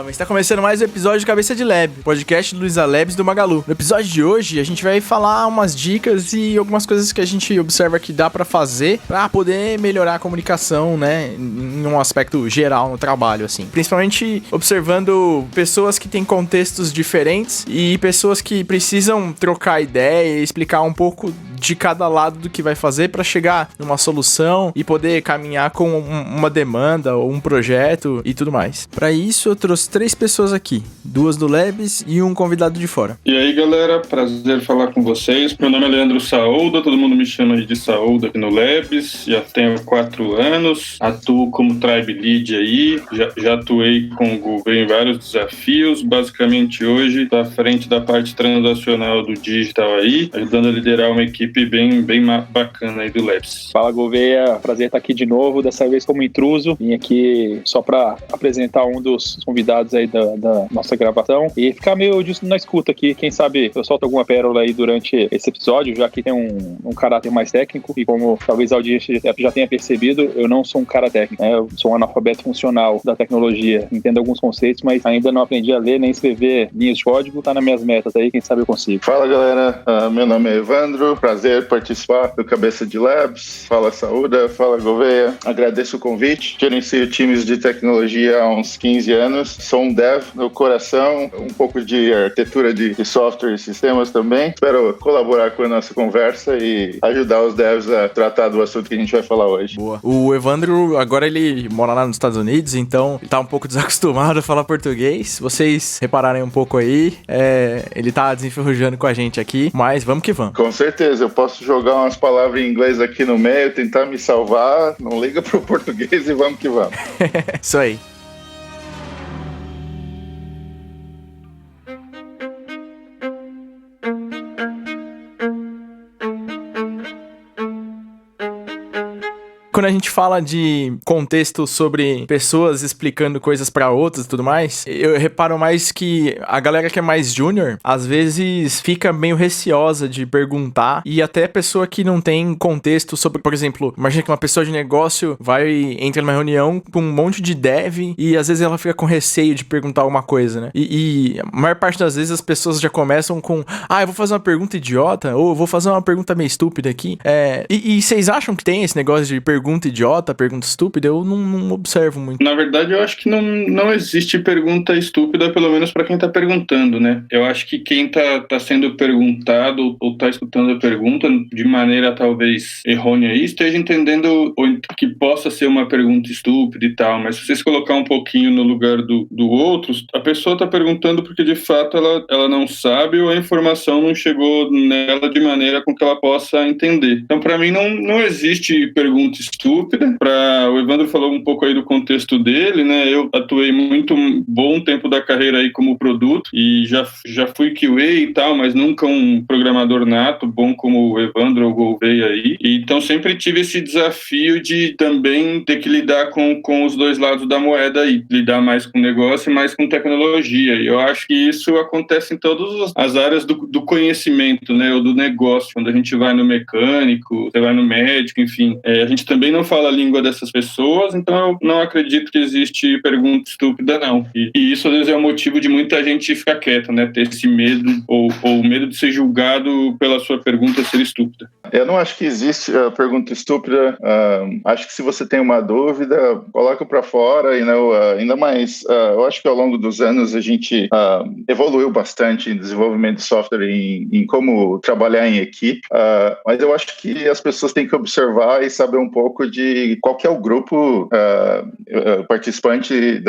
Salve! Está começando mais um episódio de Cabeça de Lab, podcast do Luiza Labs do Magalu. No episódio de hoje, a gente vai falar umas dicas e algumas coisas que a gente observa que dá pra fazer pra poder melhorar a comunicação, né, em um aspecto geral no trabalho, assim. Principalmente observando pessoas que têm contextos diferentes e pessoas que precisam trocar ideia e explicar um pouco de cada lado do que vai fazer pra chegar numa solução e poder caminhar com uma demanda ou um projeto e tudo mais. Pra isso, eu trouxe 3 pessoas aqui, 2 do Labs e um convidado de fora. E aí, galera, prazer falar com vocês. Meu nome é Leandro Saúda, todo mundo me chama de Saúda aqui no Labs, já tenho 4 anos, atuo como Tribe Lead aí, já atuei com o Gouveia em vários desafios, basicamente hoje estou à frente da parte transacional do digital aí, ajudando a liderar uma equipe bem bacana aí do Labs. Fala, Gouveia, prazer estar aqui de novo, dessa vez como intruso, vim aqui só para apresentar um dos convidados aí da nossa gravação e ficar meio disso na escuta aqui, quem sabe eu solto alguma pérola aí durante esse episódio, já que tem um caráter mais técnico e como talvez a audiência já tenha percebido, eu não sou um cara técnico, né? Eu sou um analfabeto funcional da tecnologia, entendo alguns conceitos, mas ainda não aprendi a ler nem escrever linhas de código, tá nas minhas metas aí, quem sabe eu consigo. Fala, galera, meu nome é Evandro, prazer participar do Cabeça de Labs. Fala, Saúda, fala, Gouveia, agradeço o convite, gerencio times de tecnologia há uns 15 anos, sou um dev no coração, um pouco de arquitetura de software e sistemas também. Espero colaborar com a nossa conversa e ajudar os devs a tratar do assunto que a gente vai falar hoje. Boa. O Evandro, agora ele mora lá nos Estados Unidos, então ele tá um pouco desacostumado a falar português. Se vocês repararem um pouco aí, ele tá desenferrujando com a gente aqui, mas vamos que vamos. Com certeza, eu posso jogar umas palavras em inglês aqui no meio, tentar me salvar, não liga pro português e vamos que vamos. Isso aí. Quando a gente fala de contexto sobre pessoas explicando coisas pra outras e tudo mais, eu reparo mais que a galera que é mais júnior, às vezes fica meio receosa de perguntar, e até pessoa que não tem contexto sobre, por exemplo, imagina que uma pessoa de negócio entra numa reunião com um monte de dev e às vezes ela fica com receio de perguntar alguma coisa, né? E a maior parte das vezes as pessoas já começam com, eu vou fazer uma pergunta idiota, ou eu vou fazer uma pergunta meio estúpida aqui. E vocês acham que tem esse negócio de pergunta idiota, pergunta estúpida? Eu não observo muito. Na verdade, eu acho que não existe pergunta estúpida, pelo menos para quem tá perguntando, né? Eu acho que quem tá sendo perguntado ou tá escutando a pergunta de maneira talvez errônea aí, esteja entendendo que possa ser uma pergunta estúpida e tal, mas se vocês colocar um pouquinho no lugar do outro, a pessoa tá perguntando porque de fato ela não sabe ou a informação não chegou nela de maneira com que ela possa entender. Então, para mim, não existe pergunta estúpida. O Evandro falou um pouco aí do contexto dele, né? Eu atuei muito bom tempo da carreira aí como produto e já fui QA e tal, mas nunca um programador nato, bom como o Evandro ou o Gouveia aí. E, então sempre tive esse desafio de também ter que lidar com os dois lados da moeda aí, lidar mais com negócio e mais com tecnologia. E eu acho que isso acontece em todas as áreas do conhecimento, né? Ou do negócio. Quando a gente vai no mecânico, você vai no médico, enfim. A gente também não fala a língua dessas pessoas, então eu não acredito que existe pergunta estúpida, não. E isso, às vezes, é o motivo de muita gente ficar quieta, né? Ter esse medo, ou medo de ser julgado pela sua pergunta ser estúpida. Eu não acho que existe pergunta estúpida. Acho que se você tem uma dúvida, coloca para fora. E não, ainda mais, eu acho que ao longo dos anos a gente evoluiu bastante em desenvolvimento de software, em como trabalhar em equipe. Mas eu acho que as pessoas têm que observar e saber um pouco de qual que é o grupo participante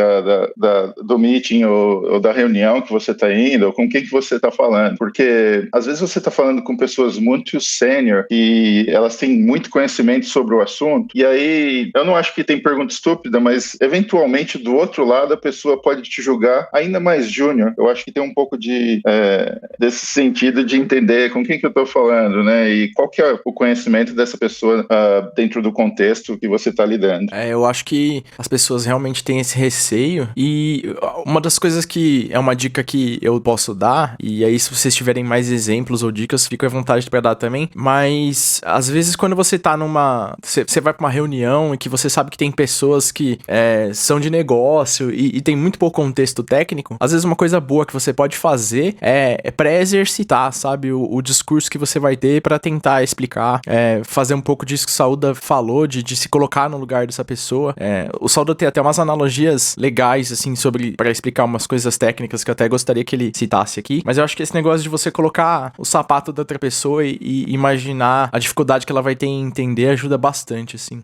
do meeting ou da reunião que você está indo, ou com quem que você está falando. Porque às vezes você está falando com pessoas muito sênior e elas têm muito conhecimento sobre o assunto, e aí eu não acho que tem pergunta estúpida, mas eventualmente do outro lado a pessoa pode te julgar ainda mais júnior. Eu acho que tem um pouco desse sentido de entender com quem que eu estou falando, né? E qual que é o conhecimento dessa pessoa dentro do contexto que você está lidando. Eu acho que as pessoas realmente têm esse receio, e uma das coisas que é uma dica que eu posso dar, e aí se vocês tiverem mais exemplos ou dicas, fico à vontade para dar também, mas Mas, às vezes, quando você tá você vai pra uma reunião e que você sabe que tem pessoas que são de negócio e tem muito pouco contexto técnico, às vezes uma coisa boa que você pode fazer é pré-exercitar, sabe? O discurso que você vai ter pra tentar explicar, fazer um pouco disso que o Saúda falou, de se colocar no lugar dessa pessoa. O Saúda tem até umas analogias legais, assim, pra explicar umas coisas técnicas que eu até gostaria que ele citasse aqui. Mas eu acho que esse negócio de você colocar o sapato da outra pessoa e imaginar a dificuldade que ela vai ter em entender ajuda bastante, assim.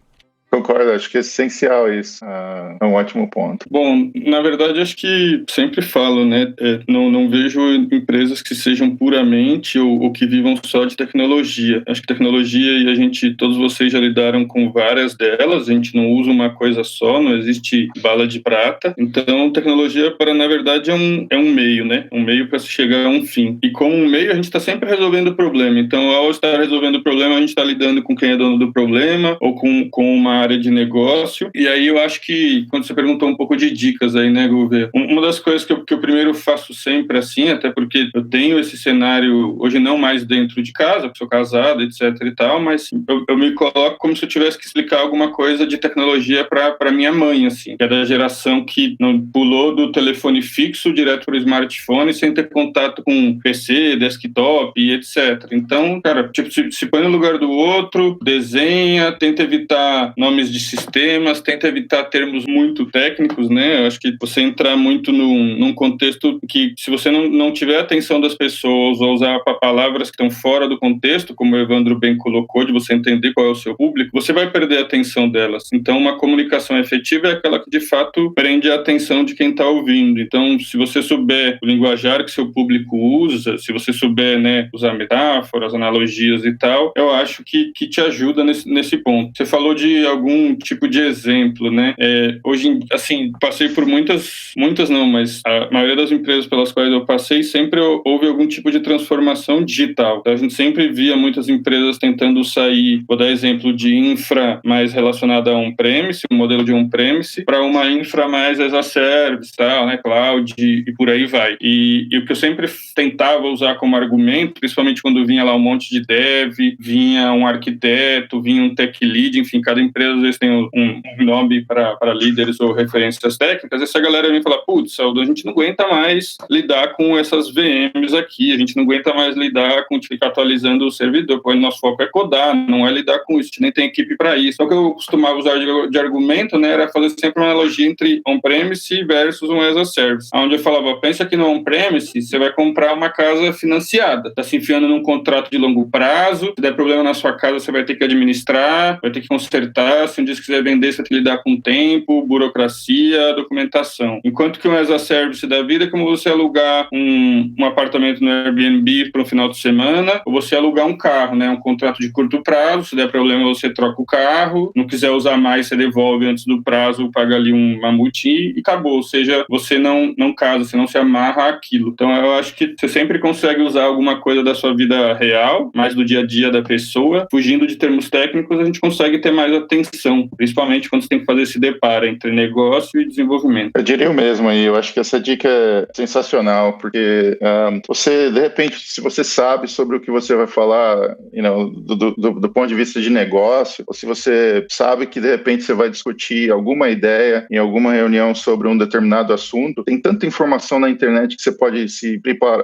Concordo, acho que é essencial isso. É um ótimo ponto. Bom, na verdade, acho que sempre falo, né? Não vejo empresas que sejam puramente ou que vivam só de tecnologia. Acho que tecnologia, e todos vocês já lidaram com várias delas, a gente não usa uma coisa só, não existe bala de prata. Então, tecnologia, na verdade, é um meio, né? Um meio para se chegar a um fim. E como um meio, a gente está sempre resolvendo o problema. Então, ao estar resolvendo o problema, a gente está lidando com quem é dono do problema ou com uma área de negócio. E aí eu acho que, quando você perguntou um pouco de dicas aí, né, Gouveia? Uma das coisas que eu primeiro faço sempre assim, até porque eu tenho esse cenário, hoje não mais dentro de casa, porque sou casado, etc e tal, mas eu me coloco como se eu tivesse que explicar alguma coisa de tecnologia para minha mãe, assim, que é da geração que não pulou do telefone fixo direto para o smartphone sem ter contato com PC, desktop e etc. Então, cara, tipo, se põe no lugar do outro, desenha, tenta evitar nomes de sistemas, tenta evitar termos muito técnicos, né? Eu acho que você entrar muito num contexto que, se você não tiver a atenção das pessoas ou usar palavras que estão fora do contexto, como o Evandro bem colocou, de você entender qual é o seu público, você vai perder a atenção delas. Então, uma comunicação efetiva é aquela que, de fato, prende a atenção de quem está ouvindo. Então, se você souber o linguajar que seu público usa, se você souber, né, usar metáforas, analogias e tal, eu acho que te ajuda nesse ponto. Você falou de algum tipo de exemplo, né? Hoje, assim, passei por muitas não, mas a maioria das empresas pelas quais eu passei sempre houve algum tipo de transformação digital. Então, a gente sempre via muitas empresas tentando sair, vou dar exemplo de infra mais relacionada a on-premise, um modelo de on-premise, para uma infra mais as a service, tal, né? Cloud e por aí vai. E o que eu sempre tentava usar como argumento, principalmente quando vinha lá um monte de dev, vinha um arquiteto, vinha um tech lead, enfim, cada empresa às vezes tem um nome para líderes ou referências técnicas. Essa galera vem falar, putz, Aldo, a gente não aguenta mais lidar com essas VMs aqui, a gente não aguenta mais lidar com ficar atualizando o servidor, porque o nosso foco é codar, não é lidar com isso, a gente nem tem equipe para isso. Então, o que eu costumava usar de argumento, né, era fazer sempre uma analogia entre on-premise versus um as a service, onde eu falava, pensa que no on-premise você vai comprar uma casa financiada, está se enfiando num contrato de longo prazo, se der problema na sua casa, você vai ter que administrar, vai ter que consertar, se um dia você quiser vender, você vai ter que lidar com tempo, burocracia, documentação. Enquanto que um as a service da vida é como você alugar um apartamento no Airbnb para um final de semana, ou você alugar um carro, né, um contrato de curto prazo, se der problema você troca o carro, não quiser usar mais, você devolve antes do prazo, paga ali uma multinha e acabou. Ou seja, você não casa, você não se amarra àquilo. Então eu acho que você sempre consegue usar alguma coisa da sua vida real, mais do dia a dia da pessoa, fugindo de termos técnicos, a gente consegue ter mais atenção, principalmente quando você tem que fazer esse deparo entre negócio e desenvolvimento. Eu diria o mesmo aí, eu acho que essa dica é sensacional, porque você, de repente, se você sabe sobre o que você vai falar, do ponto de vista de negócio, ou se você sabe que, de repente, você vai discutir alguma ideia em alguma reunião sobre um determinado assunto, tem tanta informação na internet que você pode se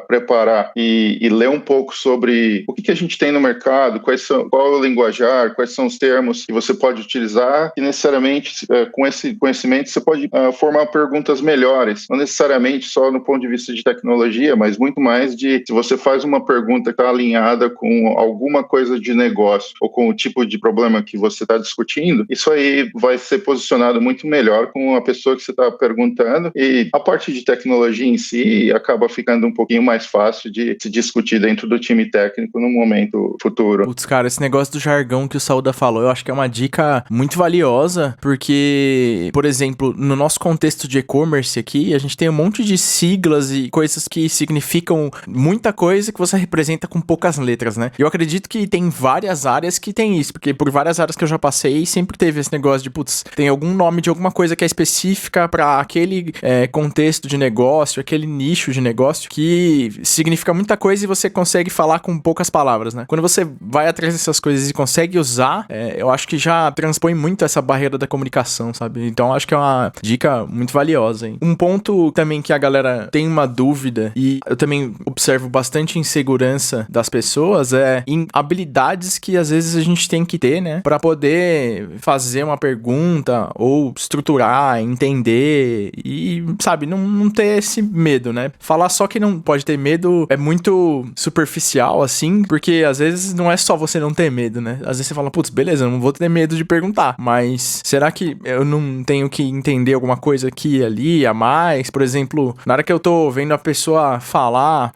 preparar e ler um pouco sobre o que a gente tem no mercado, qual é o linguajar, quais são os termos que você pode utilizar, e necessariamente com esse conhecimento você pode formar perguntas melhores, não necessariamente só no ponto de vista de tecnologia, mas muito mais de se você faz uma pergunta que está alinhada com alguma coisa de negócio ou com o tipo de problema que você está discutindo, isso aí vai ser posicionado muito melhor com a pessoa que você está perguntando, e a parte de tecnologia em si acaba ficando um pouquinho mais fácil de se discutir dentro do time técnico no momento futuro. Putz, cara, esse negócio do jargão que o Saúda falou, eu acho que é uma dica dica muito valiosa, porque, por exemplo, no nosso contexto de e-commerce aqui, a gente tem um monte de siglas e coisas que significam muita coisa que você representa com poucas letras, né? Eu acredito que tem várias áreas que tem isso, porque por várias áreas que eu já passei, sempre teve esse negócio de, putz, tem algum nome de alguma coisa que é específica para aquele contexto de negócio, aquele nicho de negócio, que significa muita coisa e você consegue falar com poucas palavras, né? Quando você vai atrás dessas coisas e consegue usar, eu acho que já transpõe muito essa barreira da comunicação, sabe? Então, acho que é uma dica muito valiosa, hein? Um ponto também que a galera tem uma dúvida, e eu também observo bastante insegurança das pessoas, em habilidades que às vezes a gente tem que ter, né? Pra poder fazer uma pergunta, ou estruturar, entender, e, sabe, não ter esse medo, né? Falar só que não pode ter medo é muito superficial, assim, porque às vezes não é só você não ter medo, né? Às vezes você fala, putz, beleza, eu não vou ter medo de perguntar, mas será que eu não tenho que entender alguma coisa aqui e ali a mais? Por exemplo, na hora que eu tô vendo a pessoa falar,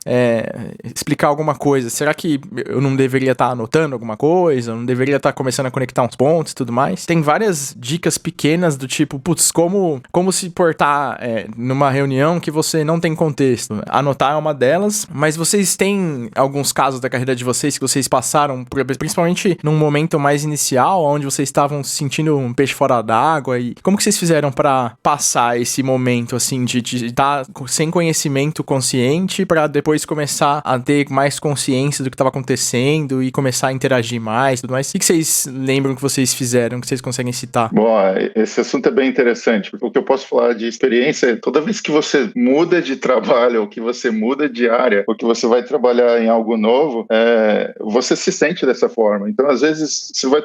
explicar alguma coisa, será que eu não deveria estar anotando alguma coisa? Eu não deveria estar começando a conectar uns pontos e tudo mais? Tem várias dicas pequenas do tipo, putz, como se portar numa reunião que você não tem contexto. Anotar é uma delas, mas vocês têm alguns casos da carreira de vocês que vocês passaram, principalmente num momento mais inicial, onde vocês estavam se sentindo um peixe fora d'água, e como que vocês fizeram pra passar esse momento, assim, de estar sem conhecimento consciente pra depois começar a ter mais consciência do que estava acontecendo e começar a interagir mais e tudo mais? O que vocês lembram que vocês fizeram, que vocês conseguem citar? Bom, esse assunto é bem interessante, porque o que eu posso falar de experiência é toda vez que você muda de trabalho, ou que você muda de área, ou que você vai trabalhar em algo novo, você se sente dessa forma. Então, às vezes, você vai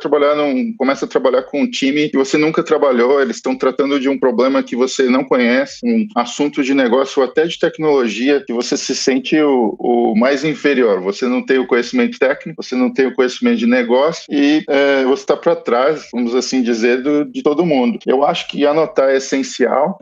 começa a trabalhar com um time que você nunca trabalhou, eles estão tratando de um problema que você não conhece, um assunto de negócio ou até de tecnologia, que você se sente o mais inferior. Você não tem o conhecimento técnico, você não tem o conhecimento de negócio e você está para trás, vamos assim dizer, de todo mundo. Eu acho que anotar é essencial,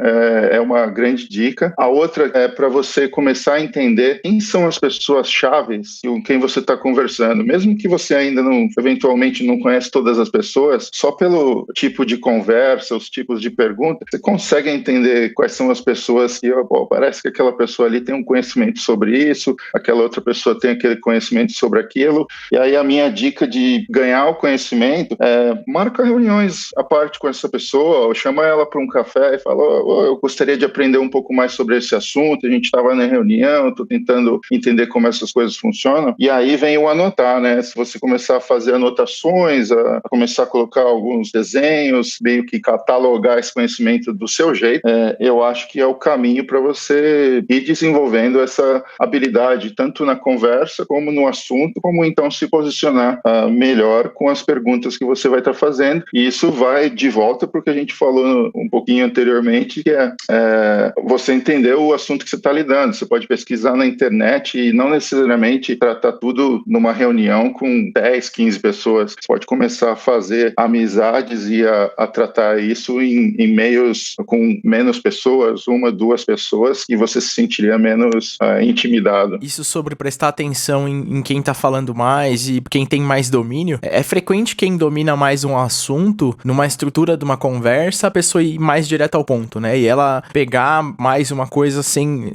é uma grande dica. A outra é para você começar a entender quem são as pessoas chaves com quem você está conversando. Mesmo que você ainda eventualmente não conhece todas as pessoas, só pelo tipo de conversa, os tipos de pergunta, você consegue entender quais são as pessoas que, parece que aquela pessoa ali tem um conhecimento sobre isso, aquela outra pessoa tem aquele conhecimento sobre aquilo. E aí a minha dica de ganhar o conhecimento marca reuniões à parte com essa pessoa, ou chama ela para um café e fala, eu gostaria de aprender um pouco mais sobre esse assunto, a gente estava na reunião, estou tentando entender como essas coisas funcionam. E aí vem o anotar, né? Se você começar a fazer anotações, a começar a colocar alguns desenhos, meio que catalogar esse conhecimento do seu jeito, eu acho que é o caminho para você ir desenvolvendo essa habilidade, tanto na conversa, como no assunto, como então se posicionar melhor com as perguntas que você vai estar fazendo. E isso vai de volta porque a gente falou um pouquinho anteriormente, que você entender o assunto que você está lidando. Você pode pesquisar na internet e não necessariamente tratar tudo numa reunião com 10, 15 pessoas. Você pode começar a fazer amizades e a tratar isso em meios com menos pessoas, 1, 2 pessoas, e você se sentiria menos intimidado. Isso sobre prestar atenção em quem tá falando mais e quem tem mais domínio. É frequente quem domina mais um assunto, numa estrutura de uma conversa, a pessoa ir mais direto ao ponto, né? E ela pegar mais uma coisa sem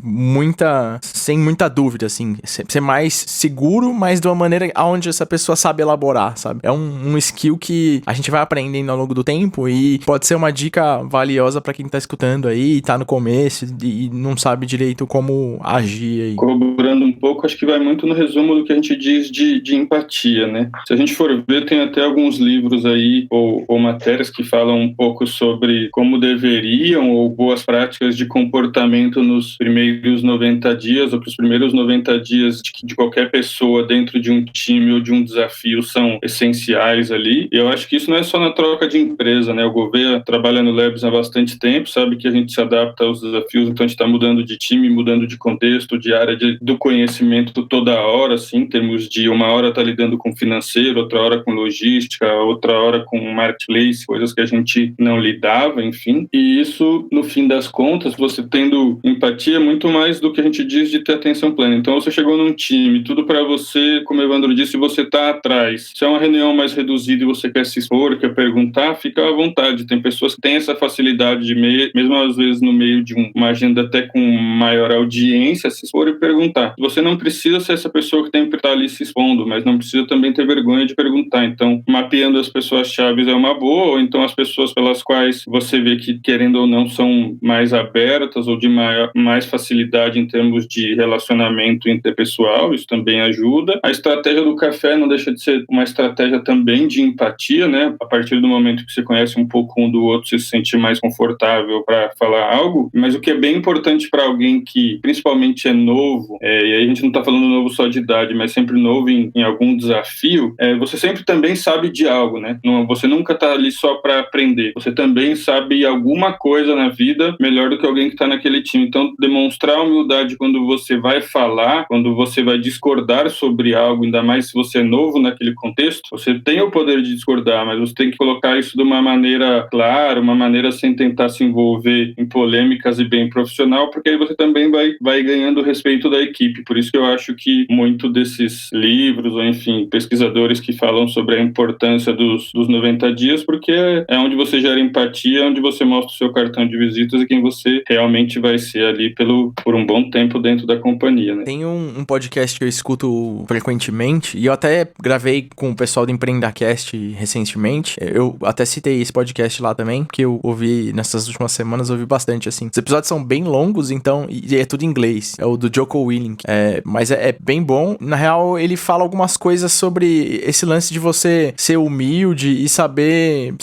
muita dúvida, assim. Ser mais seguro, mas de uma maneira onde essa pessoa sabe elaborar, sabe? É um skill que a gente vai aprendendo ao longo do tempo e pode ser uma dica valiosa pra quem tá escutando aí, tá no começo e não sabe direito como agir aí. Corroborando um pouco, acho que vai muito no resumo do que a gente diz de empatia, né? Se a gente for ver, tem até alguns livros aí ou matérias que falam um pouco sobre como deveriam ou boas práticas de comportamento nos primeiros 90 dias ou para os primeiros 90 dias de qualquer pessoa dentro de um time ou de um desafio são essenciais ali. E eu acho que isso não é só na troca de empresa, né? O Gouveia trabalha no Labs há bastante tempo, sabe que a gente se adapta aos desafios, então a gente está mudando de time, mudando de contexto, de área do conhecimento toda hora, assim, em termos de uma hora tá lidando com financeiro, outra hora com logística, outra hora com marketplace, coisas que a gente não lidava, enfim. E isso, no fim das contas, você tendo empatia, é muito mais do que a gente diz de ter atenção plena. Então, você chegou num time, tudo para você, como o Evandro disse, você tá atrás. Se é uma reunião mais reduzida e você quer se expor, quer perguntar, fica à vontade. Tem pessoas que têm essa facilidade de mesmo às vezes no meio de uma agenda até com maior audiência, se expor e perguntar. Você não precisa ser essa pessoa que tem que estar ali se expondo, mas não precisa também ter vergonha de perguntar. Então, mapeando as pessoas-chave é uma boa, ou então as pessoas pelas quais você vê que, querendo ou não, são mais abertas ou de mais facilidade em termos de relacionamento interpessoal, isso também ajuda. A estratégia do café não deixa de ser uma estratégia também de empatia, né? A partir do momento que você conhece um pouco um do outro, você se sente mais confortável para falar algo, mas o que é bem importante para alguém que principalmente é novo, e aí a gente não está falando novo só de idade, mas sempre novo em algum desafio, você sempre também sabe de algo, né? Você nunca está ali só para aprender, você também sabe alguma coisa na vida melhor do que alguém que está naquele time. Então, demonstrar humildade quando você vai falar, quando você vai discordar sobre algo, ainda mais se você é novo naquele contexto, você tem o poder de discordar, mas você tem que colocar isso de uma maneira clara, uma maneira sem tentar se envolver em polêmicas e bem profissional, porque aí você também vai ganhando o respeito da equipe. Por isso que eu acho que muito desses livros, ou enfim, pesquisadores que falam sobre a importância dos 90 dias, porque é onde você gera empatia, onde você mostra o seu cartão de visitas e quem você realmente vai ser ali por um bom tempo dentro da companhia, né? Tem um podcast que eu escuto frequentemente, e eu até gravei com o pessoal do EmpreendaCast recentemente. Eu até citei esse podcast lá também, que eu ouvi nessas últimas semanas, eu ouvi bastante, assim. Os episódios são bem longos, então, e é tudo em inglês. É o do Jocko Willink. Mas é bem bom. Na real, ele fala algumas coisas sobre esse lance de você ser humilde e saber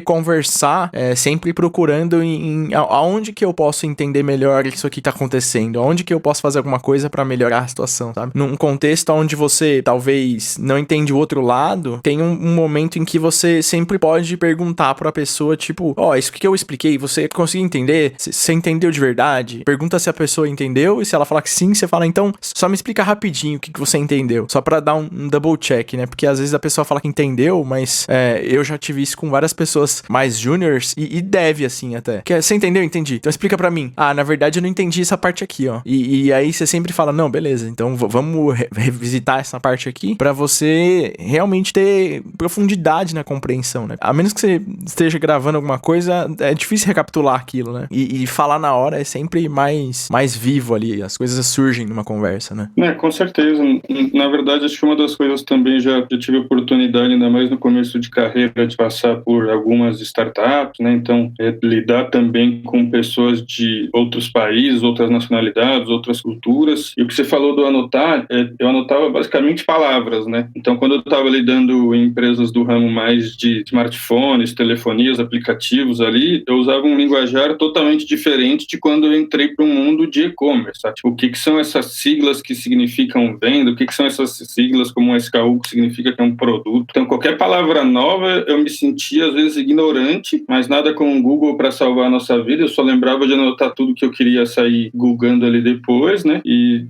conversar, sempre procurando aonde que eu posso entender melhor isso aqui tá acontecendo, aonde que eu posso fazer alguma coisa pra melhorar a situação, sabe? Num contexto onde você talvez não entende o outro lado, tem um momento em que você sempre pode perguntar pra pessoa, tipo, isso que eu expliquei, você conseguiu entender? Você entendeu de verdade? Pergunta se a pessoa entendeu, e se ela falar que sim, você fala, então, só me explica rapidinho o que você entendeu, só pra dar um double check, né? Porque às vezes a pessoa fala que entendeu, mas eu já tive isso com várias pessoas mais juniors e deve, assim, até. Você entendeu? Entendi. Então explica pra mim. Na verdade eu não entendi essa parte aqui, ó. E aí você sempre fala, não, beleza, então vamos revisitar essa parte aqui pra você realmente ter profundidade na compreensão, né? A menos que você esteja gravando alguma coisa, é difícil recapitular aquilo, né? E falar na hora é sempre mais vivo ali, as coisas surgem numa conversa, né? Com certeza. Na verdade, acho que uma das coisas também já tive oportunidade, ainda mais no começo de carreira, de passar por algumas startups, né? Então, lidar também com pessoas de outros países, outras nacionalidades, outras culturas. E o que você falou do anotar, eu anotava basicamente palavras, né? Então, quando eu estava lidando em empresas do ramo mais de smartphones, telefonias, aplicativos ali, eu usava um linguajar totalmente diferente de quando eu entrei para o mundo de e-commerce. Tipo, o que são essas siglas que significam venda? O que são essas siglas como um SKU, que significa que é um produto? Então, qualquer palavra nova, eu me sentia, às vezes, ignorante, mas nada com o Google para salvar a nossa vida. Eu só lembrava de anotar tudo que eu queria sair googando ali depois, né?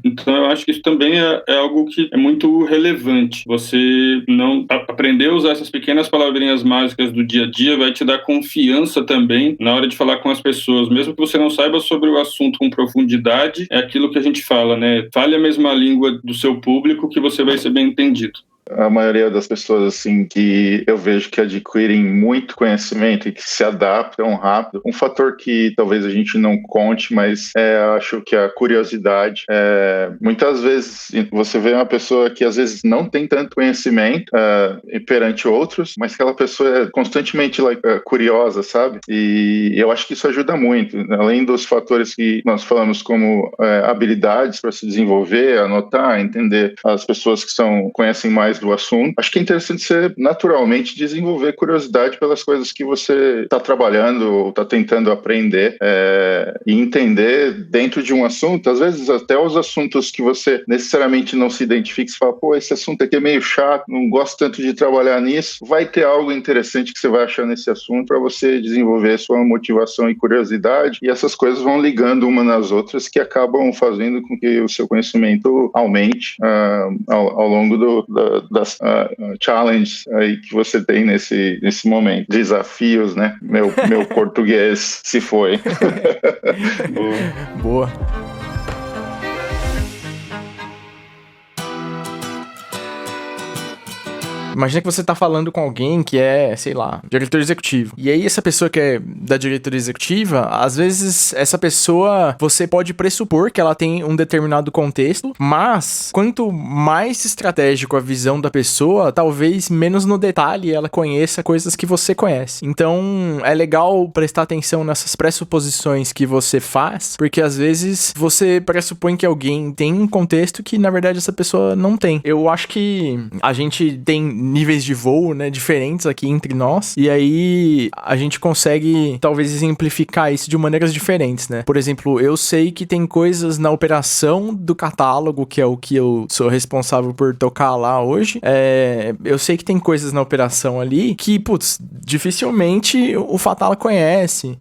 Então, eu acho que isso também é algo que é muito relevante. Você não aprender a usar essas pequenas palavrinhas mágicas do dia a dia vai te dar confiança também na hora de falar com as pessoas. Mesmo que você não saiba sobre o assunto com profundidade, é aquilo que a gente fala, né? Fale a mesma língua do seu público que você vai ser bem entendido. A maioria das pessoas, assim, que eu vejo que adquirem muito conhecimento e que se adaptam rápido, um fator que talvez a gente não conte, mas acho que a curiosidade. Muitas vezes você vê uma pessoa que às vezes não tem tanto conhecimento perante outros, mas aquela pessoa é constantemente curiosa, sabe? E eu acho que isso ajuda muito. Além dos fatores que nós falamos como habilidades para se desenvolver, anotar, entender as pessoas que conhecem mais do assunto. Acho que é interessante você naturalmente desenvolver curiosidade pelas coisas que você está trabalhando ou está tentando aprender e entender dentro de um assunto. Às vezes até os assuntos que você necessariamente não se identifica, você fala, esse assunto aqui é meio chato, não gosto tanto de trabalhar nisso. Vai ter algo interessante que você vai achar nesse assunto para você desenvolver sua motivação e curiosidade, e essas coisas vão ligando uma nas outras que acabam fazendo com que o seu conhecimento aumente ao longo das challenges aí que você tem nesse momento. Desafios, né? Meu português se foi. Boa. Imagina que você tá falando com alguém que é, sei lá, diretor executivo. E aí essa pessoa que é da diretoria executiva, às vezes essa pessoa, você pode pressupor que ela tem um determinado contexto, mas quanto mais estratégico a visão da pessoa, talvez menos no detalhe ela conheça coisas que você conhece. Então, é legal prestar atenção nessas pressuposições que você faz, porque às vezes você pressupõe que alguém tem um contexto que, na verdade, essa pessoa não tem. Eu acho que a gente tem níveis de voo, né, diferentes aqui entre nós, e aí a gente consegue, talvez, exemplificar isso de maneiras diferentes, né? Por exemplo, eu sei que tem coisas na operação do catálogo, que é o que eu sou responsável por tocar lá hoje. Eu sei que tem coisas na operação ali que, putz, dificilmente o Fatala conhece.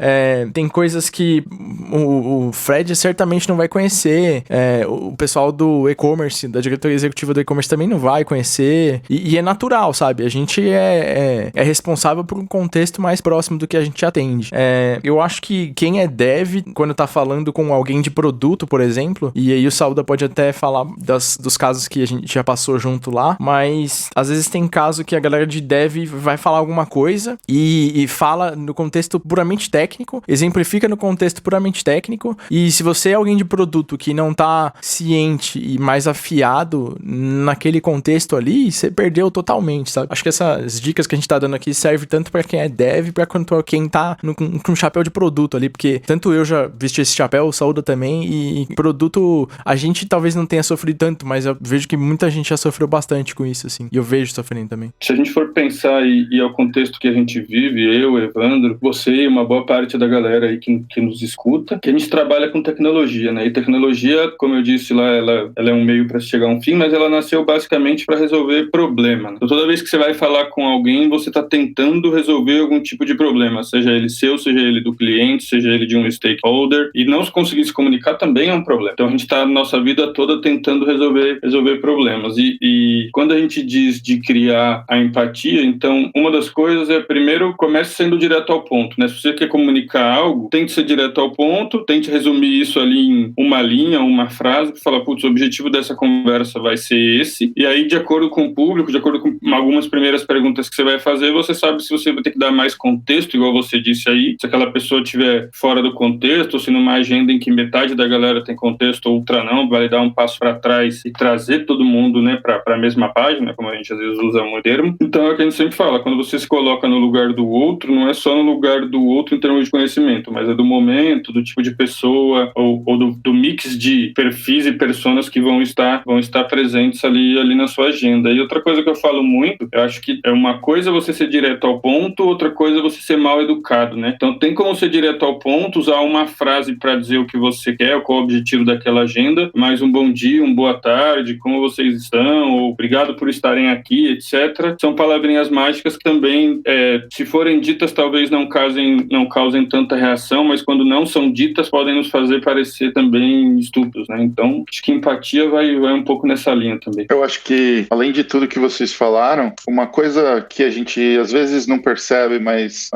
Tem coisas que o Fred certamente não vai conhecer. O pessoal do e-commerce, da diretoria executiva do e-commerce também não vai conhecer. E é natural, sabe? A gente é responsável por um contexto mais próximo do que a gente atende. Eu acho que quem é dev, quando tá falando com alguém de produto, por exemplo, e aí o Sauda pode até falar dos casos que a gente já passou junto lá, mas às vezes tem caso que a galera de dev vai falar alguma coisa e fala no contexto puramente técnico, exemplifica no contexto puramente técnico, e se você é alguém de produto que não tá ciente e mais afiado naquele contexto ali, você perdeu totalmente, sabe? Acho que essas dicas que a gente tá dando aqui servem tanto pra quem é dev, pra quanto quem tá com um chapéu de produto ali, porque tanto eu já vesti esse chapéu, o Sauda também, e produto, a gente talvez não tenha sofrido tanto, mas eu vejo que muita gente já sofreu bastante com isso, assim, e eu vejo sofrendo também. Se a gente for pensar e ao contexto que a gente vive, eu, Evandro, você e uma boa parte da galera aí que nos escuta, que a gente trabalha com tecnologia, né? E tecnologia, como eu disse lá, ela é um meio para chegar a um fim, mas ela nasceu basicamente para resolver problema. Então, toda vez que você vai falar com alguém, você está tentando resolver algum tipo de problema, seja ele seu, seja ele do cliente, seja ele de um stakeholder, e não conseguir se comunicar também é um problema. Então, a gente está a nossa vida toda tentando resolver problemas. E quando a gente diz de criar a empatia, então, uma das coisas é, primeiro, comece sendo direto ao ponto, né? Se você quer comunicar algo, tente ser direto ao ponto, tente resumir isso ali em uma linha, uma frase, que fala, putz, o objetivo dessa conversa vai ser esse, e aí, de acordo com o público, de acordo com algumas primeiras perguntas que você vai fazer, você sabe se você vai ter que dar mais contexto, igual você disse aí, se aquela pessoa estiver fora do contexto, ou se numa agenda em que metade da galera tem contexto, outra não, vale dar um passo para trás e trazer todo mundo, né, para a mesma página, como a gente às vezes usa muito termo. Então é o que a gente sempre fala, quando você se coloca no lugar do outro, não é só no lugar do outro em termos de conhecimento, mas é do momento, do tipo de pessoa, ou do mix de perfis e personas que vão estar presentes ali na sua agenda. E outra coisa que eu falo muito, eu acho que é uma coisa você ser direto ao ponto, outra coisa você ser mal educado, né? Então tem como ser direto ao ponto, usar uma frase para dizer o que você quer, qual o objetivo daquela agenda, mais um bom dia, uma boa tarde, como vocês estão, ou obrigado por estarem aqui, etc. São palavrinhas mágicas que também, se forem ditas, talvez não causem tanta reação, mas quando não são ditas, podem nos fazer parecer também estúpidos, né? Então, acho que empatia vai um pouco nessa linha também. Eu acho que, além de tudo que vocês falaram, uma coisa que a gente às vezes não percebe, mas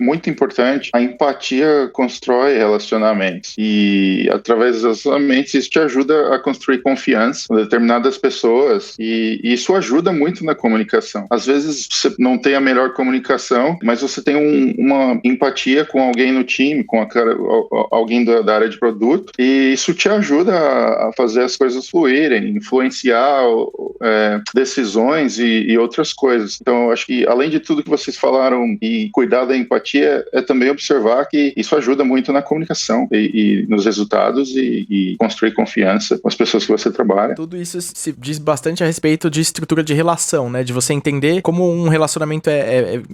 muito importante, a empatia constrói relacionamentos. E através dos relacionamentos, isso te ajuda a construir confiança com determinadas pessoas. E isso ajuda muito na comunicação. Às vezes você não tem a melhor comunicação, mas você tem uma empatia com alguém no time, com alguém da área de produto, e isso te ajuda a fazer as coisas fluírem, influenciar decisões e outras coisas. Então, eu acho que, além de tudo que vocês falaram, e cuidar da empatia, é também observar que isso ajuda muito na comunicação e nos resultados e construir confiança com as pessoas que você trabalha. Tudo isso se diz bastante a respeito de estrutura de relação, né? De você entender como um relacionamento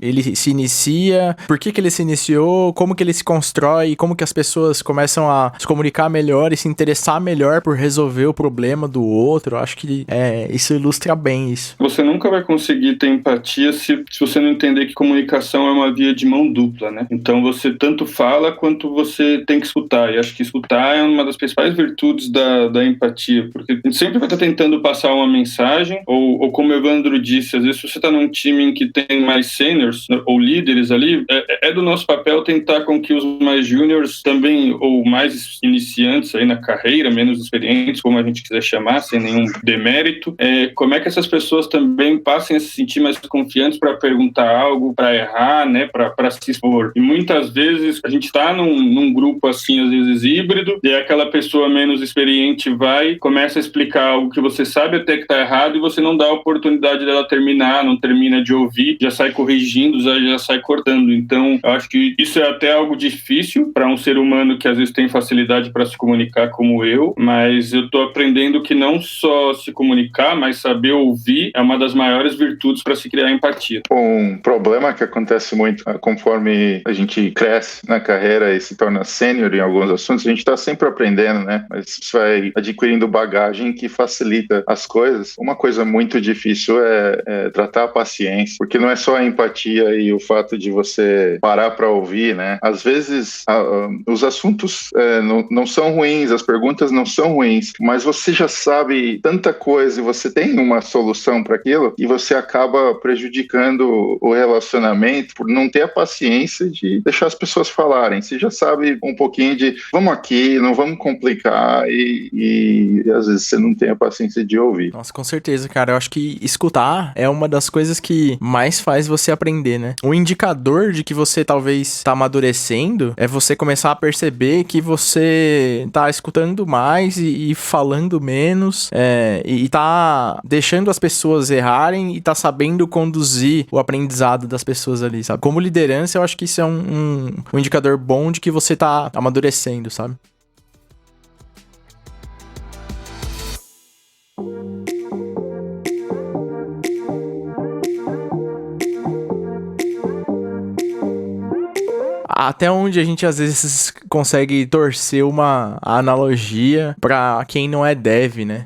ele se inicia, por que ele se iniciou, como que ele se constrói, como que as pessoas começam a se comunicar melhor e se interessar melhor por resolver o problema do outro. Eu acho que isso ilustra bem isso. Você nunca vai conseguir ter empatia se você não entender que comunicação é uma via de mão dupla, né? Então você tanto fala quanto você tem que escutar. E acho que escutar é uma das principais virtudes da empatia, porque a gente sempre vai estar tentando passar uma mensagem, ou como o Evandro disse, às vezes se você está num time em que tem mais seniors ou líderes ali, é do nosso papel tentar com que os mais juniors também, ou mais iniciantes aí na carreira, menos experientes, como a gente quiser chamar, sem nenhum demérito, como é que essas pessoas também passem a se sentir mais confiantes para perguntar algo, para errar, né, para se expor. E muitas vezes a gente está num grupo assim, às vezes híbrido, e aquela pessoa menos experiente vai, começa a explicar algo que você sabe até que está errado e você não dá a oportunidade dela terminar, não termina de ouvir, já sai corrigindo, já sai cortando. Então, eu acho que isso é até algo difícil para um ser humano que às vezes tem facilidade para se comunicar como eu, mas eu estou aprendendo que não só se comunicar, mas saber ouvir é uma das maiores virtudes para se criar empatia. Um problema que acontece muito conforme a gente cresce na carreira e se torna sênior em alguns assuntos, a gente está sempre aprendendo, né? Mas isso vai adquirindo bagagem que facilita as coisas. Uma coisa muito difícil é tratar a paciência, porque não é só a empatia e o fato de você parar para ouvir, né? Às vezes os assuntos não são ruins, as perguntas não são ruins, mas você já sabe tanta coisa e você tem uma solução para aquilo e você acaba prejudicando o relacionamento por não ter a paciência de deixar as pessoas falarem. Você já sabe um pouquinho de vamos aqui, não vamos complicar e às vezes você não tem a paciência de ouvir. Nossa, com certeza, cara. Eu acho que escutar é uma das coisas que mais faz você aprender, né? Um indicador de que você talvez tá amadurecendo é você começar a perceber que você tá escutando mais e falando menos, e tá deixando as pessoas errarem e tá sabendo conduzir o aprendizado das pessoas ali, sabe? Como liderança, eu acho que isso é um indicador bom de que você tá amadurecendo, sabe? Até onde a gente às vezes consegue torcer uma analogia pra quem não é dev, né?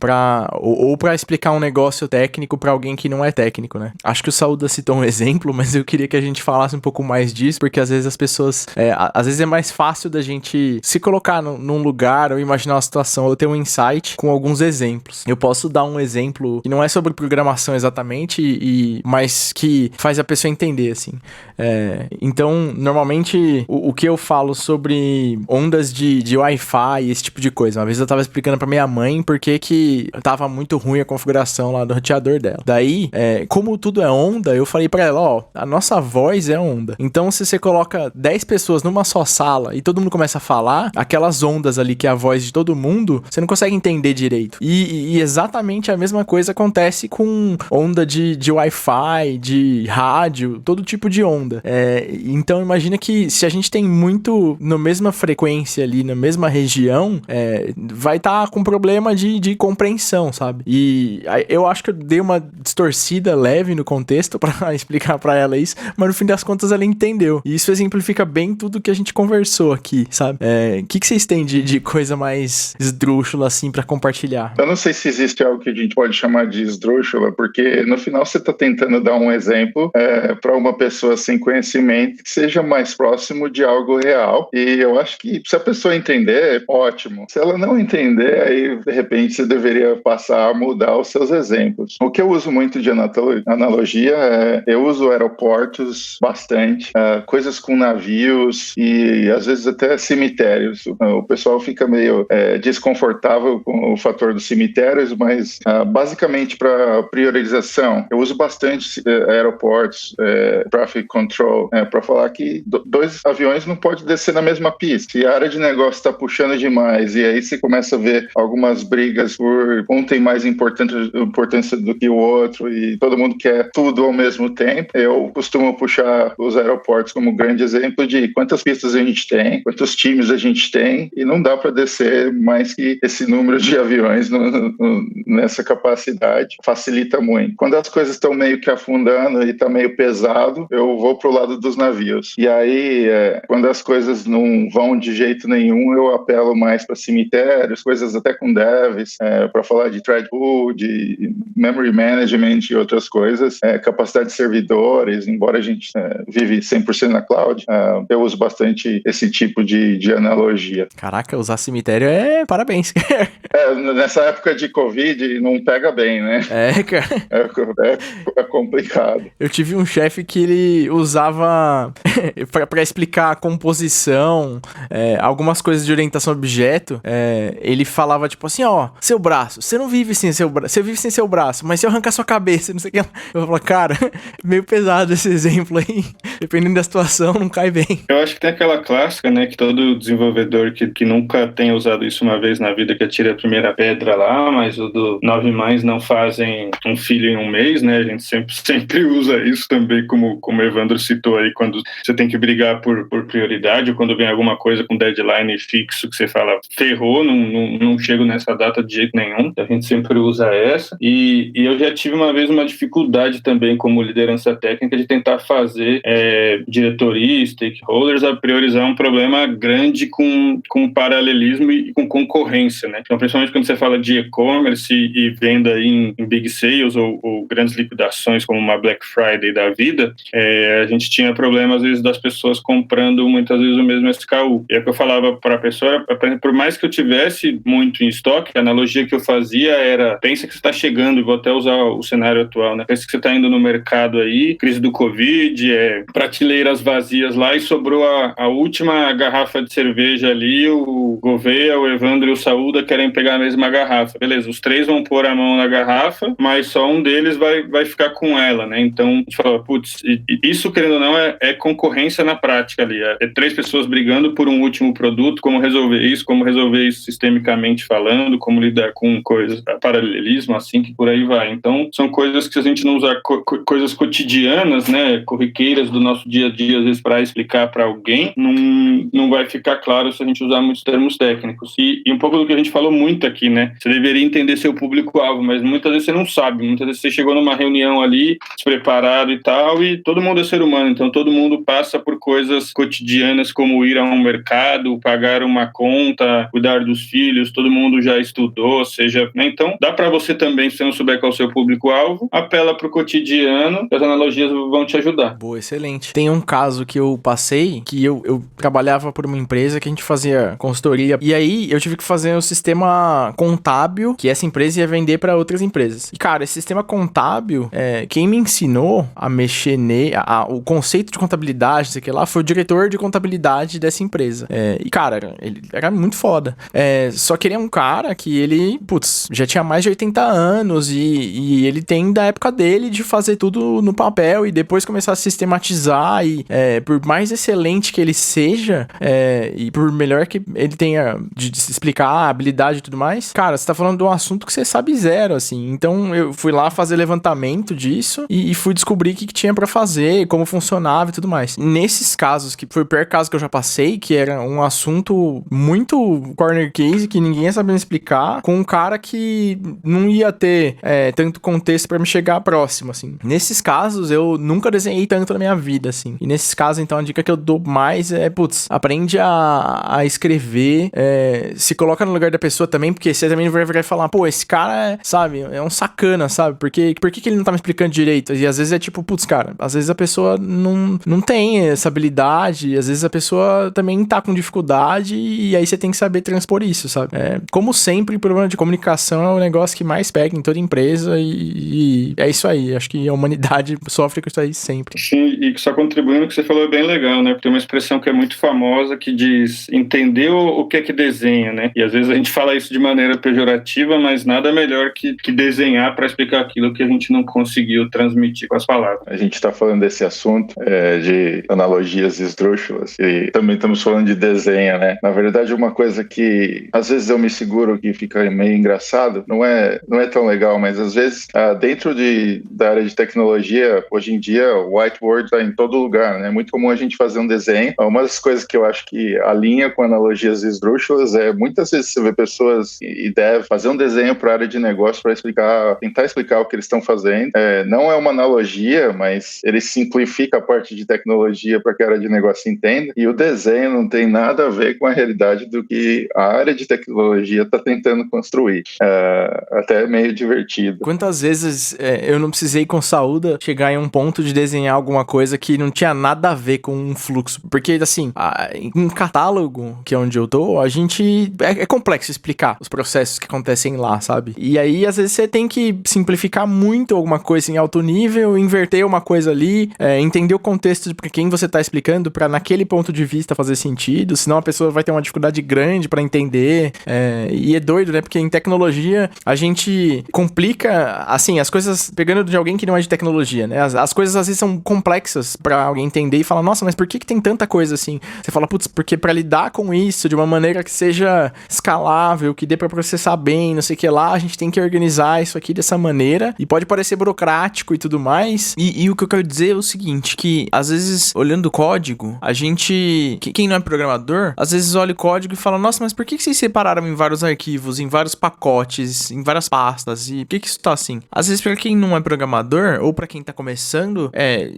Ou pra explicar um negócio técnico pra alguém que não é técnico, né? Acho que o Saúda citou um exemplo, mas eu queria que a gente falasse um pouco mais disso, porque às vezes as pessoas... às vezes é mais fácil da gente se colocar num lugar ou imaginar uma situação ou ter um insight com alguns exemplos. Eu posso dar um exemplo que não é sobre programação exatamente, mas que faz a pessoa entender, assim. Então, normalmente... O que eu falo sobre ondas de Wi-Fi e esse tipo de coisa. Uma vez eu tava explicando pra minha mãe porque que tava muito ruim a configuração lá do roteador dela. Daí, como tudo é onda, eu falei pra ela, a nossa voz é onda. Então, se você coloca 10 pessoas numa só sala e todo mundo começa a falar, aquelas ondas ali que é a voz de todo mundo, você não consegue entender direito. E exatamente a mesma coisa acontece com onda de Wi-Fi, de rádio, todo tipo de onda. Então, imagina que se a gente tem muito na mesma frequência ali, na mesma região, vai estar com problema de compreensão, sabe? E eu acho que eu dei uma distorcida leve no contexto pra explicar pra ela isso, mas no fim das contas ela entendeu. E isso exemplifica bem tudo que a gente conversou aqui, sabe? O que vocês têm de coisa mais esdrúxula, assim, pra compartilhar? Eu não sei se existe algo que a gente pode chamar de esdrúxula, porque no final você tá tentando dar um exemplo pra uma pessoa sem conhecimento que seja mais próximo de algo real, e eu acho que se a pessoa entender, ótimo. Se ela não entender, aí de repente você deveria passar a mudar os seus exemplos. O que eu uso muito de analogia eu uso aeroportos bastante, coisas com navios e às vezes até cemitérios. O pessoal fica meio desconfortável com o fator dos cemitérios, mas basicamente para priorização, eu uso bastante aeroportos, traffic control, para falar que dois aviões não podem descer na mesma pista. E a área de negócio está puxando demais, e aí você começa a ver algumas brigas por um tem mais importância do que o outro, e todo mundo quer tudo ao mesmo tempo. Eu costumo puxar os aeroportos como grande exemplo de quantas pistas a gente tem, quantos times a gente tem, e não dá para descer mais que esse número de aviões nessa capacidade. Facilita muito. Quando as coisas estão meio que afundando e está meio pesado, eu vou pro lado dos navios. E aí, quando as coisas não vão de jeito nenhum, eu apelo mais para cemitérios, coisas até com devs, para falar de thread pool, de memory management e outras coisas, capacidade de servidores, embora a gente vive 100% na cloud, eu uso bastante esse tipo de analogia. Caraca, usar cemitério parabéns. Nessa época de Covid, não pega bem, né? Cara. É complicado. Eu tive um chefe que ele usava, pra explicar explicar a composição, algumas coisas de orientação a objeto, ele falava tipo assim, ó, seu braço, você não vive sem seu braço, você vive sem seu braço, mas se eu arrancar sua cabeça, não sei o que, eu falo, cara, meio pesado esse exemplo aí, dependendo da situação, não cai bem. Eu acho que tem aquela clássica, né, que todo desenvolvedor que nunca tenha usado isso uma vez na vida, que atira a primeira pedra lá, mas o do 9 mães não fazem um filho em um mês, né, a gente sempre usa isso também, como o Evandro citou aí, quando você tem que brigar por prioridade, ou quando vem alguma coisa com deadline fixo, que você fala, ferrou, não chego nessa data de jeito nenhum, a gente sempre usa essa, e eu já tive uma vez uma dificuldade também como liderança técnica de tentar fazer diretoria, stakeholders, a priorizar um problema grande com paralelismo e com concorrência, né? Então, principalmente quando você fala de e-commerce e venda em big sales ou grandes liquidações como uma Black Friday da vida, a gente tinha problema, às vezes, das pessoas comprando muitas vezes o mesmo SKU. E é o que eu falava para a pessoa, por mais que eu tivesse muito em estoque, a analogia que eu fazia era, pensa que você está chegando, e vou até usar o cenário atual, né? Pensa que você está indo no mercado aí, crise do Covid, prateleiras vazias lá e sobrou a última garrafa de cerveja ali, o Gouveia, o Evandro e o Saúda querem pegar a mesma garrafa. Beleza, os três vão pôr a mão na garrafa, mas só um deles vai ficar com ela, né? Então, a gente fala, putz, isso, querendo ou não, é concorrência na prática ali. É três pessoas brigando por um último produto, como resolver isso sistemicamente falando, como lidar com coisas, paralelismo, assim, que por aí vai. Então, são coisas que a gente não usa, coisas cotidianas, né, corriqueiras do nosso dia a dia, às vezes, para explicar para alguém, não vai ficar claro se a gente usar muitos termos técnicos. E um pouco do que a gente falou muito aqui, né, você deveria entender seu público-alvo, mas muitas vezes você não sabe, muitas vezes você chegou numa reunião ali, despreparado e tal, e todo mundo é ser humano, então todo mundo passa por coisas cotidianas como ir a um mercado, pagar uma conta, cuidar dos filhos, todo mundo já estudou, seja, né? Então dá para você também, se você não souber qual é o seu público-alvo, apela pro cotidiano, as analogias vão te ajudar. Boa, excelente. Tem um caso que eu passei, que eu trabalhava por uma empresa que a gente fazia consultoria, e aí eu tive que fazer um sistema contábil que essa empresa ia vender para outras empresas. E cara, esse sistema contábil, quem me ensinou a mexer o conceito de contabilidade, sei que lá, foi o diretor de contabilidade dessa empresa. E cara, ele era muito foda. Só que ele é um cara que ele, já tinha mais de 80 anos e ele tem da época dele de fazer tudo no papel e depois começar a sistematizar e por mais excelente que ele seja e por melhor que ele tenha de se explicar a habilidade e tudo mais, cara, você tá falando de um assunto que você sabe zero, assim. Então eu fui lá fazer levantamento disso e fui descobrir o que tinha pra fazer, como funcionava e tudo mais. Nesses casos, que foi o pior caso que eu já passei, que era um assunto muito corner case, que ninguém ia saber explicar, com um cara que não ia ter tanto contexto pra me chegar próximo, assim. Nesses casos, eu nunca desenhei tanto na minha vida, assim. E nesses casos, então, a dica que eu dou mais aprende a escrever, se coloca no lugar da pessoa também, porque você também vai falar, pô, esse cara, sabe, é um sacana, sabe? Por que ele não tá me explicando direito? E às vezes cara, às vezes a pessoa não tem essa habilidade, às vezes a pessoa também tá com dificuldade e aí você tem que saber transpor isso, sabe? Como sempre, o problema de comunicação é o negócio que mais pega em toda empresa e é isso aí. Acho que a humanidade sofre com isso aí sempre. Sim, e só contribuindo, o que você falou é bem legal, né? Porque tem uma expressão que é muito famosa que diz entender o que é que desenha, né? E às vezes a gente fala isso de maneira pejorativa, mas nada melhor que desenhar para explicar aquilo que a gente não conseguiu transmitir com as palavras. A gente está falando desse assunto de analogias esdrúxulas e também estamos falando de desenho, né? Na verdade, uma coisa que às vezes eu me seguro que fica meio engraçado, não é tão legal, mas às vezes dentro da área de tecnologia, hoje em dia, o whiteboard está em todo lugar, né? É muito comum a gente fazer um desenho. Uma das coisas que eu acho que alinha com analogias esdrúxulas muitas vezes você vê pessoas e deve fazer um desenho para a área de negócio para tentar explicar o que eles estão fazendo. Não é uma analogia, mas ele simplifica a parte de tecnologia para que a área de negócio entenda, e o desenho não tem nada a ver com a realidade do que a área de tecnologia está tentando construir. Até meio divertido. Quantas vezes eu não precisei com Saúda chegar em um ponto de desenhar alguma coisa que não tinha nada a ver com um fluxo. Porque, assim, em catálogo, que é onde eu tô, a gente... É complexo explicar os processos que acontecem lá, sabe? E aí, às vezes, você tem que simplificar muito alguma coisa em alto nível, inverter uma coisa ali, entender o contexto de quem você tá explicando pra naquele ponto de vista fazer sentido, senão a pessoa vai ter uma dificuldade grande pra entender. E é doido, né? Porque em tecnologia, a gente complica, assim, as coisas pegando de alguém que não é de tecnologia, né? As coisas, às vezes, são complexas pra alguém entender e falar, nossa, mas por que tem tanta coisa assim? Você fala, putz, porque pra lidar com isso de uma maneira que seja escalável, que dê pra processar bem, não sei o que lá, a gente tem que organizar isso aqui dessa maneira, e pode parecer burocrático e tudo mais, e o que eu quero dizer é o seguinte, que às vezes, olhando o código, a gente, quem não é programador, às vezes olha o código e fala, nossa, mas por que vocês separaram em vários arquivos, em vários pacotes, em várias pastas, e por que isso tá assim? Às vezes, pra quem não é programador, ou pra quem tá começando,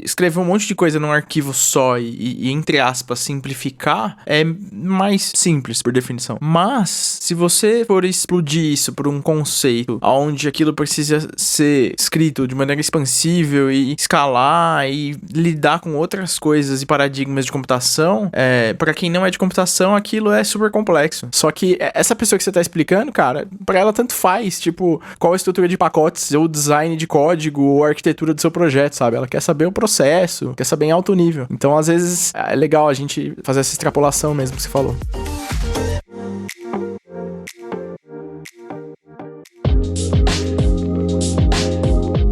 escrever um monte de coisa num arquivo só e entre aspas, simplificar, é mais simples, por definição. Mas, se você for explodir isso por um conceito, onde aquilo precisa ser escrito de maneira expansível e escalar e lidar com outras coisas e paradigmas de computação, pra quem não é de computação, aquilo é super complexo. Só que essa pessoa que você tá explicando, cara, pra ela tanto faz, tipo, qual a estrutura de pacotes, ou design de código, ou a arquitetura do seu projeto, sabe? Ela quer saber o processo, quer saber em alto nível. Então, às vezes, é legal a gente fazer essa extrapolação mesmo que você falou.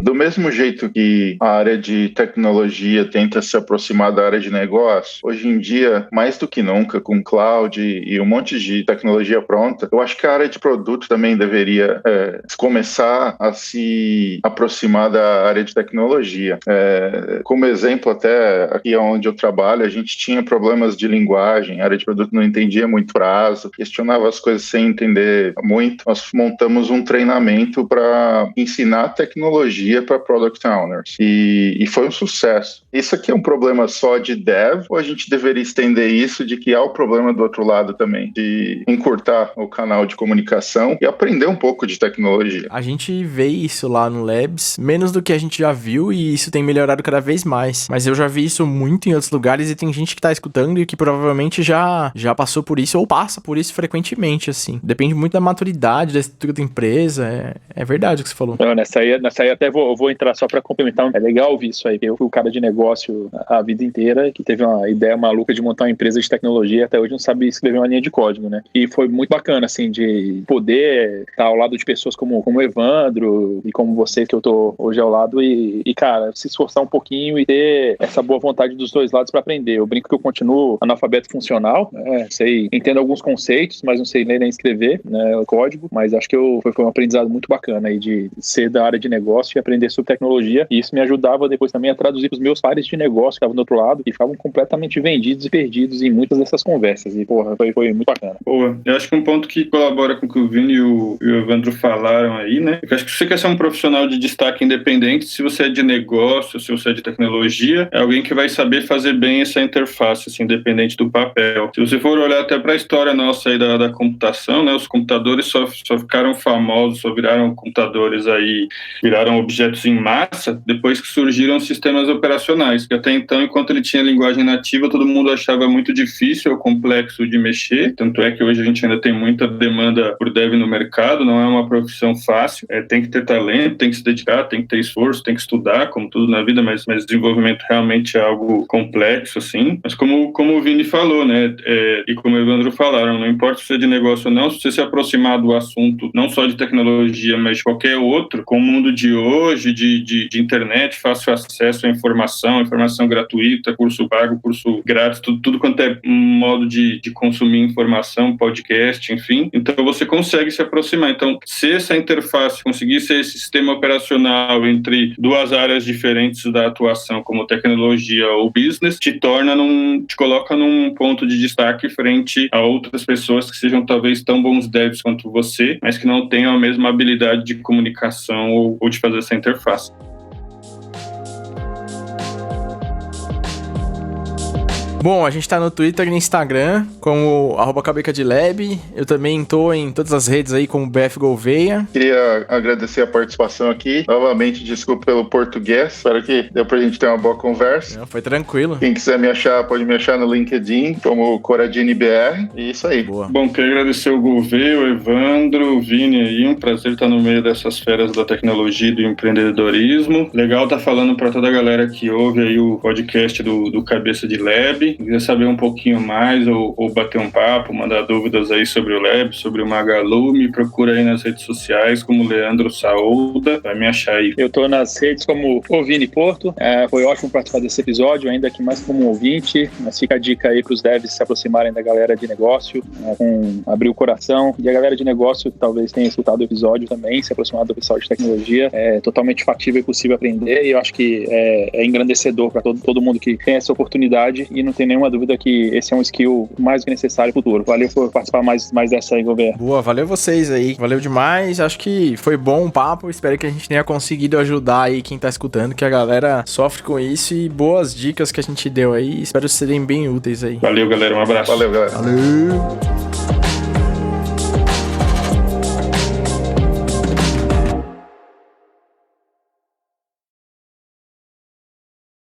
Do mesmo jeito que a área de tecnologia tenta se aproximar da área de negócio, hoje em dia, mais do que nunca, com cloud e um monte de tecnologia pronta, eu acho que a área de produto também deveria começar a se aproximar da área de tecnologia. Como exemplo, até aqui onde eu trabalho, a gente tinha problemas de linguagem, a área de produto não entendia muito prazo, questionava as coisas sem entender muito. Nós montamos um treinamento para ensinar tecnologia para Product Owners. E foi um sucesso. Isso aqui é um problema só de dev, ou a gente deveria estender isso de que há o problema do outro lado também, de encurtar o canal de comunicação e aprender um pouco de tecnologia? A gente vê isso lá no Labs, menos do que a gente já viu, e isso tem melhorado cada vez mais. Mas eu já vi isso muito em outros lugares e tem gente que tá escutando e que provavelmente já passou por isso ou passa por isso frequentemente, assim. Depende muito da maturidade, da estrutura da empresa. É verdade o que você falou. Não, nessa aí até vou entrar só para complementar. É legal ouvir isso aí. Eu fui o cara de negócio a vida inteira que teve uma ideia maluca de montar uma empresa de tecnologia, até hoje não sabe escrever uma linha de código, né? E foi muito bacana, assim, de poder estar ao lado de pessoas como o Evandro e como você, que eu tô hoje ao lado, e cara, se esforçar um pouquinho e ter essa boa vontade dos dois lados para aprender. Eu brinco que eu continuo analfabeto funcional, né? Entendo alguns conceitos, mas não sei ler nem escrever, né, o código, mas acho que foi um aprendizado muito bacana aí de ser da área de negócio e aprender sobre tecnologia, e isso me ajudava depois também a traduzir para os meus pares de negócio que estavam do outro lado e ficavam completamente vendidos e perdidos em muitas dessas conversas, e porra, foi muito bacana. Boa, eu acho que um ponto que colabora com o que o Vini e o Evandro falaram aí, né, eu acho que se você quer ser um profissional de destaque independente, se você é de negócio, se você é de tecnologia, é alguém que vai saber fazer bem essa interface, assim, independente do papel. Se você for olhar até para a história nossa aí da computação, né, os computadores só ficaram famosos, só viraram computadores aí, viraram objetos em massa, depois que surgiram sistemas operacionais, que até então, enquanto ele tinha linguagem nativa, todo mundo achava muito difícil ou complexo de mexer, tanto é que hoje a gente ainda tem muita demanda por dev no mercado, não é uma profissão fácil, tem que ter talento, tem que se dedicar, tem que ter esforço, tem que estudar, como tudo na vida, mas desenvolvimento realmente é algo complexo, assim. Mas como o Vini falou, né, e como o Evandro falaram, não importa se você é de negócio ou não, se você se aproximar do assunto, não só de tecnologia, mas de qualquer outro, com o mundo de hoje, de internet, fácil acesso à informação gratuita, curso pago, curso grátis, tudo quanto é modo de consumir informação, podcast, enfim. Então você consegue se aproximar. Então, se essa interface conseguir ser esse sistema operacional entre duas áreas diferentes da atuação, como tecnologia ou business, te coloca num ponto de destaque frente a outras pessoas que sejam talvez tão bons devs quanto você, mas que não tenham a mesma habilidade de comunicação ou de fazer essa interface. Bom, a gente tá no Twitter e no Instagram como @cabecadlab. Eu também tô em todas as redes aí como BF Gouveia. Queria agradecer a participação aqui. Novamente, desculpa pelo português. Espero que deu pra gente ter uma boa conversa. Não, foi tranquilo. Quem quiser me achar, pode me achar no LinkedIn como CoradiniBR. E isso aí. Boa. Bom, quero agradecer o Gouveia, o Evandro, o Vini aí. Um prazer estar no meio dessas feras da tecnologia e do empreendedorismo. Legal estar falando para toda a galera que ouve aí o podcast do Cabeça de Lab. Se quiser saber um pouquinho mais ou bater um papo, mandar dúvidas aí sobre o Lab, sobre o Magalu, me procura aí nas redes sociais como Leandro Saúda, vai me achar aí. Eu tô nas redes como o Vini Porto. Foi ótimo participar desse episódio, ainda que mais como ouvinte, mas fica a dica aí para os devs se aproximarem da galera de negócio, abrir o coração, e a galera de negócio que talvez tenha escutado o episódio também, se aproximar do pessoal de tecnologia. É totalmente factível e possível aprender, e eu acho que é engrandecedor para todo mundo que tem essa oportunidade, e não tem nenhuma dúvida que esse é um skill mais do que necessário pro futuro. Valeu por participar mais dessa aí, Gouveia. Boa, valeu vocês aí. Valeu demais. Acho que foi bom o papo. Espero que a gente tenha conseguido ajudar aí quem tá escutando, que a galera sofre com isso, e boas dicas que a gente deu aí. Espero serem bem úteis aí. Valeu, galera. Um abraço. Valeu, galera. Valeu!